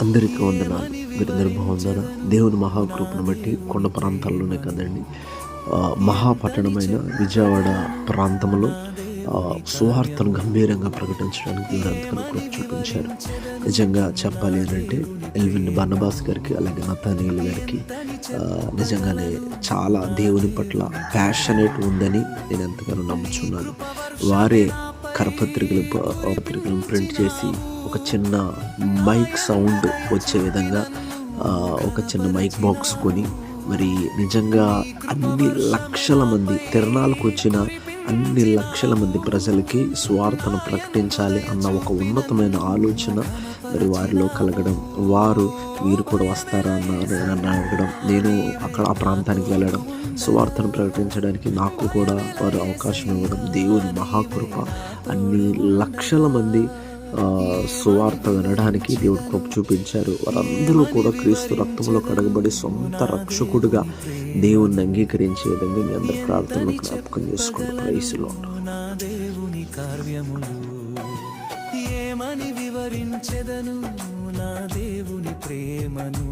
అందరికీ వందనాలు. మీరందరూ బాగున్నారా? దేవుని మహాకృపను బట్టి కొండ ప్రాంతాల్లోనే కదండి, మహాపట్టణమైన విజయవాడ ప్రాంతంలో సువార్తను గంభీరంగా ప్రకటించడానికి దేవుడు ఎంతగానో కృప చూపించారు. నిజంగా చెప్పాలి అంటే ఎల్విన్ బర్నబాస్ గారికి, అలాగే నతానీయులు గారికి నిజంగానే చాలా దేవుని పట్ల ప్యాషనేట్ ఉందని నేను ఎంతగానో నమ్ముచున్నాను. వారే పత్రికలను ప్రింట్ చేసి ఒక చిన్న మైక్ సౌండ్ వచ్చే విధంగా ఒక చిన్న మైక్ బాక్స్ కొని, మరి నిజంగా అన్ని లక్షల మంది తిరణాలకు వచ్చిన అన్ని లక్షల మంది ప్రజలకి స్వార్థను ప్రకటించాలి అన్న ఒక ఉన్నతమైన ఆలోచన మరి వారిలో కలగడం, వీరు కూడా వస్తారా నన్ను అడగడం, నేను అక్కడ ఆ ప్రాంతానికి వెళ్ళడం, సువార్తను ప్రకటించడానికి నాకు కూడా వారు అవకాశం ఇవ్వడం, దేవుని మహాకృప. అన్ని లక్షల మంది సువార్త వినడానికి దేవుడు కృప చూపించారు. వారందరూ కూడా క్రీస్తు రక్తంలో కడగబడి సొంత రక్షకుడిగా దేవుణ్ణి అంగీకరించే విధంగా మీ అందరి ప్రార్థనలు జ్ఞాపకం చేసుకుని ప్రైస్లో నా దేవుని కార్యములు ఏమని వివరించెదను, నా దేవుని ప్రేమను.